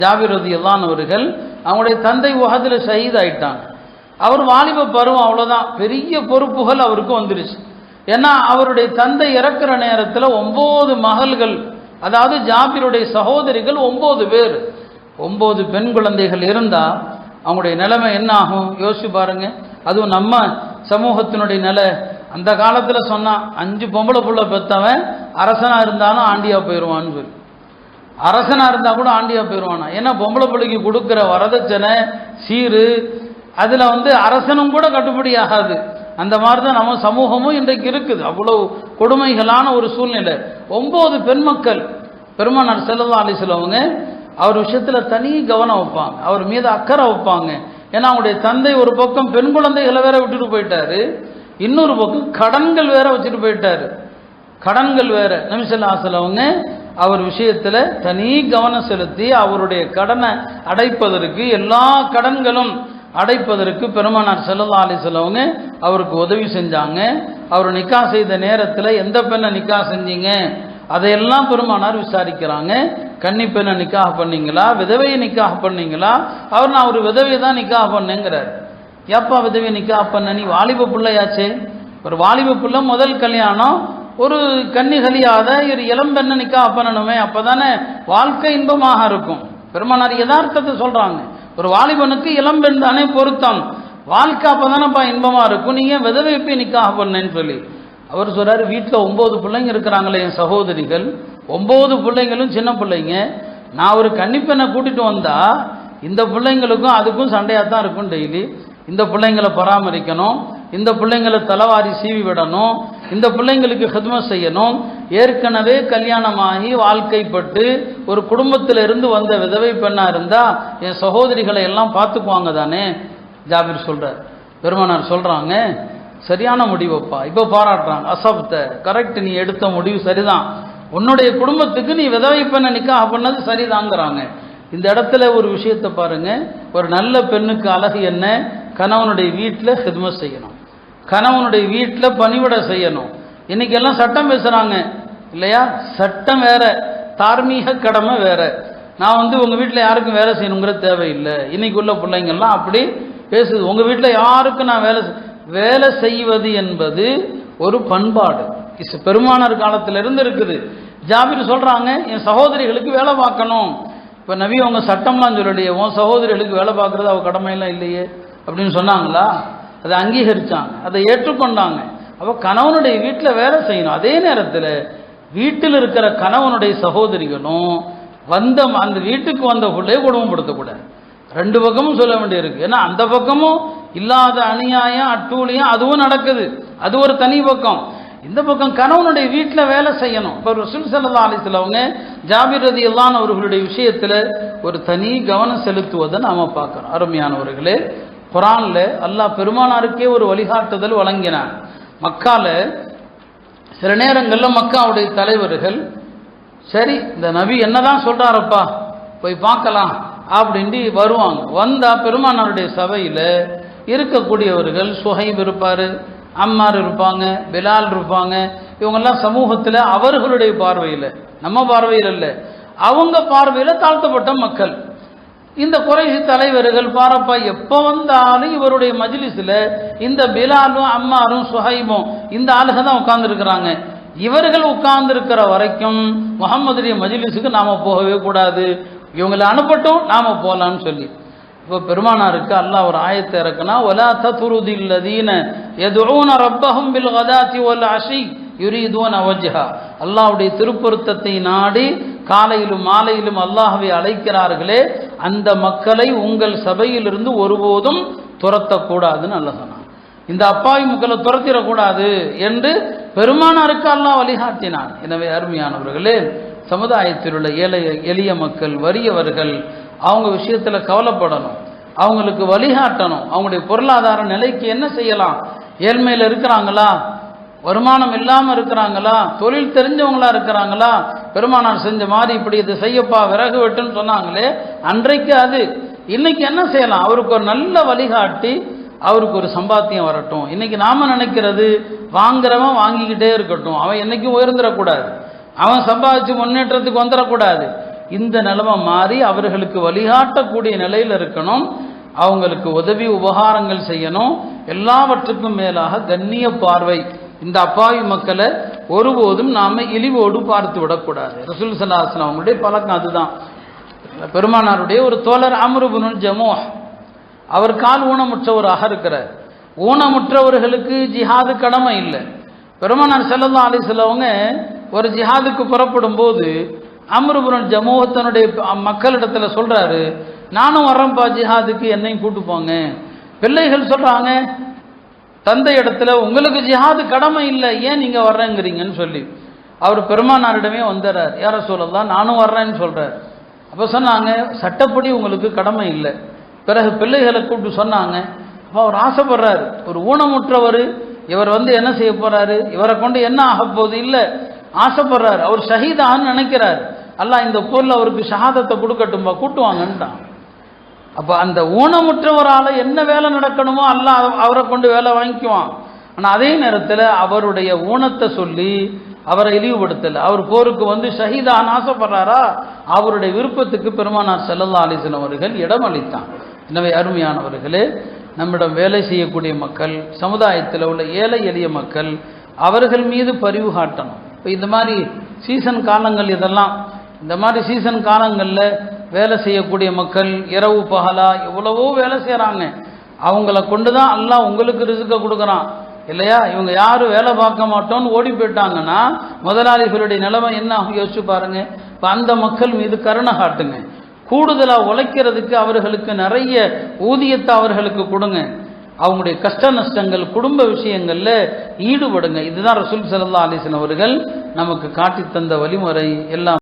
ஜாபிர் ரலியல்லாஹு அவர்கள் அவங்களுடைய தந்தை உஹதில் ஷஹீத் ஆயிட்டாங்க. அவர் வாலிப பருவம், அவ்வளோதான், பெரிய பொறுப்புகள் அவருக்கு வந்துருச்சு. ஏன்னா அவருடைய தந்தை இறக்குற நேரத்தில் 9 மகள்கள், அதாவது ஜாபிருடைய சகோதரிகள் 9 பேர், 9 பெண் குழந்தைகள் இருந்தால் அவங்களுடைய நிலைமை என்ன ஆகும் யோசிச்சு பாருங்க. அதுவும் நம்ம சமூகத்தினுடைய நிலை. அந்த காலத்தில் சொன்னான் 5 பொம்பளை புள்ள பெற்றவன் அரசனாக இருந்தாலும் ஆண்டியாக போயிடுவான்னு சொல்லி. அரசனாக இருந்தால் கூட ஆண்டியாக போயிடுவானா? ஏன்னா பொம்பளை பிள்ளைக்கு கொடுக்குற வரதட்சணை சீரு அதில் அரசனும் கூட கட்டுப்படி ஆகாது. அந்த மாதிரி தான் நம்ம சமூகமும் இன்றைக்கு இருக்குது. அவ்வளோ கொடுமைகளான ஒரு சூழ்நிலை. 9 பெண் மக்கள். பெருமானார் ஸல்லல்லாஹு அலைஹி வஸல்லம் அவர் விஷயத்தில் தனி கவனம் வைப்பாங்க, அவர் மீது அக்கறை வைப்பாங்க. ஏன்னா அவங்களுடைய தந்தை ஒரு பக்கம் பெண் குழந்தைகளை வேற விட்டுட்டு போயிட்டாரு, இன்னொரு பக்கம் கடன்கள் வேற வச்சுட்டு போயிட்டாரு. கடன்கள் வேற. நபி ஸல்லல்லாஹு அலைஹி வஸல்லம் அவர் விஷயத்தில் தனி கவனம் செலுத்தி அவருடைய கடனை அடைப்பதற்கு, எல்லா கடன்களும் அடைப்பதற்கு பெருமானார் ஸல்லல்லாஹு அலைஹி வஸல்லம் அவருக்கு உதவி செஞ்சாங்க. அவர் நிக்கா செய்த நேரத்தில் எந்த பெண்ணை நிக்கா செஞ்சீங்க அதையெல்லாம் பெருமானார் விசாரிக்கிறாங்க. கன்னி பெண்ணை நிக்காக பண்ணீங்களா, விதவையை நிக்காக பண்ணீங்களா? அவர் நான் ஒரு விதவையை தான் நிக்காக பண்ணேங்கிறார். ஏப்பா விதவையை நிக்காக பண்ண? நீ வாலிப பிள்ளையாச்சே. ஒரு வாலிப பிள்ளை முதல் கல்யாணம், ஒரு கன்னிகளியாத ஒரு இளம்பெண்ணை நிக்காக பண்ணணுமே, அப்போதானே வாழ்க்கை இன்பமாக இருக்கும். பெருமானார் யதார்த்தத்தை சொல்கிறாங்க. ஒரு வாலிபனுக்கு இளம்பெண் தானே பொருத்தம், வாழ்க்கை அப்போதானப்பா இன்பமாக இருக்கும், நீங்கள் விதவை போய் நிக்காக பண்ணேன்னு சொல்லி அவர் சொல்கிறார். வீட்டில் 9 பிள்ளைங்க இருக்கிறாங்களே என் சகோதரிகள், 9 பிள்ளைங்களும் சின்ன பிள்ளைங்க. நான் ஒரு கன்னிப்பெண்ணை கூட்டிகிட்டு வந்தால் இந்த பிள்ளைங்களுக்கும் அதுக்கும் சண்டையாக தான் இருக்கும். டெய்லி இந்த பிள்ளைங்களை பராமரிக்கணும், இந்த பிள்ளைங்களை தலைவாரி சீவி விடணும், இந்த பிள்ளைங்களுக்கு ஹித்மத் செய்யணும். ஏற்கனவே கல்யாணமாகி வாழ்க்கைப்பட்டு ஒரு குடும்பத்தில் இருந்து வந்த விதவை பெண்ணாக இருந்தால் என் சகோதரிகளை எல்லாம் பார்த்துக்குவாங்க தானே. ஜாபிர் சொல்கிறார். பெருமானார் சொல்கிறாங்க, சரியான முடிவுப்பா. இப்போ பாராட்டுறாங்க. அசப்த, கரெக்ட், நீ எடுத்த முடிவு சரிதான், உன்னுடைய குடும்பத்துக்கு நீ விதவை பெண்ணை நிக்காக பண்ணது சரிதாங்கிறாங்க. இந்த இடத்துல ஒரு விஷயத்தை பாருங்க. ஒரு நல்ல பெண்ணுக்கு அழகு என்ன? கணவனுடைய வீட்டில் ஹித்மத் செய்யணும், கணவனுடைய வீட்டில் பணிவிட செய்யணும். இன்னைக்கு எல்லாம் சட்டம் பேசுகிறாங்க இல்லையா? சட்டம் வேற, தார்மீக கடமை வேற. நான் உங்கள் வீட்டில் யாருக்கும் வேலை செய்யணுங்கிற தேவையில்லை. இன்னைக்கு உள்ள பிள்ளைங்கள்லாம் அப்படி பேசுது. உங்கள் வீட்டில் யாருக்கும் நான் வேலை செய்வது என்பது ஒரு பண்பாடு. பெருமானார் காலத்திலிருந்து இருக்குது. ஜாபிர் சொல்கிறாங்க, என் சகோதரிகளுக்கு வேலை பார்க்கணும். இப்போ நபி அவங்க சட்டம்லாம் சொல்லலையே, உன் சகோதரிகளுக்கு வேலை பார்க்குறது அவள் கடமையெல்லாம் இல்லையே அப்படின்னு சொன்னாங்களா? அதை அங்கீகரித்தாங்க, அதை ஏற்றுக்கொண்டாங்க. அப்போ கணவனுடைய வீட்டில் வேலை செய்யணும். அதே நேரத்தில் வீட்டில் இருக்கிற கணவனுடைய சகோதரிகளும் அந்த வீட்டுக்கு வந்த பிள்ளையை குடும்பப்படுத்தக்கூடாது. 2 பக்கமும் சொல்ல வேண்டியிருக்கு. ஏன்னா அந்த பக்கமும் இல்லாத அநியாயம் அட்டூழியம் அதுவும் நடக்குது, அது ஒரு தனி பக்கம். இந்த பக்கம் கணவனுடைய வீட்டில் வேலை செய்யணும். இப்போ ரசூல் ஸல்லல்லாஹு அலைஹி வஸல்லம் ஜாபிர் ரலியல்லாஹு அவர்களுடைய விஷயத்தில் ஒரு தனி கவனம் செலுத்துவதை நாம் பார்க்குறோம். அருமையானவர்களே, குர்ஆனில் அல்லாஹ் பெருமானாருக்கே ஒரு வழிகாட்டுதல் வழங்கினான். மக்கால சில நேரங்களில் மக்காவுடைய தலைவர்கள், சரி இந்த நபி என்னதான் சொல்கிறாரப்பா போய் பார்க்கலாம் அப்படின்ட்டு வருவாங்க. வந்தால் பெருமானாருடைய சபையில் இருக்கக்கூடியவர்கள் சுஹைப் இருப்பார், அம்மார் இருப்பாங்க, பிலால் இருப்பாங்க. இவங்கெல்லாம் சமூகத்தில் அவர்களுடைய பார்வையில், நம்ம பார்வையில் இல்லை, அவங்க பார்வையில் தாழ்த்தப்பட்ட மக்கள். இந்த குறைஷி தலைவர்கள் பாரப்பா எப்போ வந்தாலும் இவருடைய மஜ்லிஸில் இந்த பிலாலும் அம்மாரும் சுஹைபும் இந்த ஆளுக தான் உட்கார்ந்துருக்கிறாங்க. இவர்கள் உட்கார்ந்துருக்கிற வரைக்கும் முஹம்மதுடைய மஜ்லிஸுக்கு நாம் போகவே கூடாது, இவங்களை அனுப்பட்டும் நாம போகலான்னு சொல்லி. இப்போ பெருமானாருக்கு அல்லாஹ் ஒரு ஆயத்தை இறக்குனா, வலா தத்ருதில் லதீன யதுஊன ரப்பஹும் பில் கதாத்தி வல் அஷி யுரீதுன வஜ்ஹா. அல்லாஹ்வுடைய திருப்பொருத்தத்தை நாடி காலையிலும் மாலையிலும் அல்லாஹ்வை அழைக்கிறார்களே, அந்த மக்களை உங்கள் சபையிலிருந்து ஒருபோதும் துரத்தக்கூடாதுன்னு அல்லாஹ் சொன்னான். இந்த அப்பாவி மக்களை துரத்திடக்கூடாது என்று பெருமானாருக்கு அல்லாஹ் வழிகாட்டினான். எனவே அருமையானவர்களே, சமுதாயத்தில் உள்ள எளிய மக்கள், வறியவர்கள், அவங்க விஷயத்தில் கவலைப்படணும், அவங்களுக்கு வழிகாட்டணும். அவங்களுடைய பொருளாதார நிலைக்கு என்ன செய்யலாம்? ஏழ்மையில் இருக்கிறாங்களா, வருமானம் இல்லாமல் இருக்கிறாங்களா, தொழில் தெரிஞ்சவங்களா இருக்கிறாங்களா? பெருமானார் செஞ்ச மாதிரி இப்படி இது செய்யப்பா விறகு வெட்டுன்னு சொன்னாங்களே அன்றைக்கு அது. இன்னைக்கு என்ன செய்யலாம்? அவருக்கு ஒரு நல்ல வழிகாட்டி அவருக்கு ஒரு சம்பாத்தியம் வரட்டும். இன்னைக்கு நாம நினைக்கிறது வாங்குறவன் வாங்கிக்கிட்டே இருக்கட்டும், அவன் என்னைக்கும் உயர்ந்துடக்கூடாது, அவன் சம்பாதிச்சு முன்னேற்றத்துக்கு வந்துடக்கூடாது. இந்த நிலைமை மாறி அவர்களுக்கு வழிகாட்டக்கூடிய நிலையில் இருக்கணும். அவங்களுக்கு உதவி உபகாரங்கள் செய்யணும். எல்லாவற்றுக்கும் மேலாக கண்ணிய பார்வை. இந்த அப்பாவி மக்களை ஒருபோதும் நாம இழிவோடு பார்த்து விடக்கூடாது. ரசூல் ஸல்லல்லாஹு அலைஹி வஸல்லம் அவங்களுடைய பழக்கம் அதுதான். பெருமானாருடைய ஒரு தோழர் அம்ர் இப்னு ஜமூஹ், அவர் கால் ஊனமுற்றவராக இருக்கிறார். ஊனமுற்றவர்களுக்கு ஜிஹாது கடமை இல்லை. பெருமானார் ஸல்லல்லாஹு அலைஹி வஸல்லம் ஒரு ஜிஹாதுக்கு புறப்படும் போது அம்ர் இப்னு ஜமூஹ் தன்னுடைய மக்களிடத்துல சொல்றாரு, நானும் வரேன்ப்பா ஜிஹாதுக்கு, என்னையும் கூட்டு போங்க. பிள்ளைகள் சொல்றாங்க, தந்தை இடத்துல உங்களுக்கு ஜிஹாது கடமை இல்லை, ஏன் நீங்க வர்றேங்கிறீங்கன்னு சொல்லி அவர் பெருமானாரிடமே வந்துடுறார். யார சொல்லலாம், நானும் வர்றேன்னு சொல்றார். அப்போ சொன்னாங்க, சட்டப்படி உங்களுக்கு கடமை இல்லை. பிறகு பிள்ளைகளை கூப்பிட்டு சொன்னாங்க. அப்போ அவர் ஆசைப்படுறாரு, ஒரு ஊனமுற்றவர், இவர் என்ன செய்ய போறாரு, இவரை கொண்டு என்ன ஆக போகுது இல்லை, ஆசைப்படுறாரு. அவர் ஷஹீதான்னு நினைக்கிறார். அல்லாஹ் இந்த போர்ல அவருக்கு ஷஹாதத்தை கொடுக்கட்டும்பா, கூட்டுவாங்கன்ட்டான். அப்போ அந்த ஊனமுற்றவரால் என்ன வேலை நடக்கணுமோ அல்லாஹ் அவரை கொண்டு வேலை வாங்கிக்குவான். ஆனால் அதே நேரத்தில் அவருடைய ஊனத்தை சொல்லி அவரை இழிவுபடுத்தலை. அவர் போருக்கு ஷஹீதான் ஆசைப்படுறாரா, அவருடைய விருப்பத்துக்கு பெருமானார் ஸல்லல்லாஹு அலைஹி வஸல்லம் அவர்கள் இடம் அளித்தான். எனவே அருமையானவர்களே, நம்மிடம் வேலை செய்யக்கூடிய மக்கள், சமுதாயத்தில் உள்ள ஏழை எளிய மக்கள், அவர்கள் மீது பரிவு காட்டணும். இப்போ இந்த மாதிரி சீசன் காலங்கள், இதெல்லாம் இந்த மாதிரி சீசன் காலங்களில் வேலை செய்யக்கூடிய மக்கள் இரவு பகலா எவ்வளவோ வேலை செய்கிறாங்க. அவங்கள கொண்டு தான் அல்லாஹ் உங்களுக்கு ரிஸ்க கொடுக்குறான் இல்லையா. இவங்க யாரும் வேலை பார்க்க மாட்டோம்னு ஓடி போயிட்டாங்கன்னா முதலாளிகளுடைய நிலைமை என்ன யோசிச்சு பாருங்க. இப்போ அந்த மக்கள் மீது கருணை காட்டுங்க. கூடுதலாக உழைக்கிறதுக்கு அவர்களுக்கு நிறைய ஊதியத்தை அவர்களுக்கு கொடுங்க. அவங்களுடைய கஷ்ட நஷ்டங்கள், குடும்ப விஷயங்களில் ஈடுபடுங்க. இதுதான் ரசூல் ஸல்லல்லாஹு அலைஹி வஸல்லம் அவர்கள் நமக்கு காட்டி தந்த வழிமுறை. எல்லாம்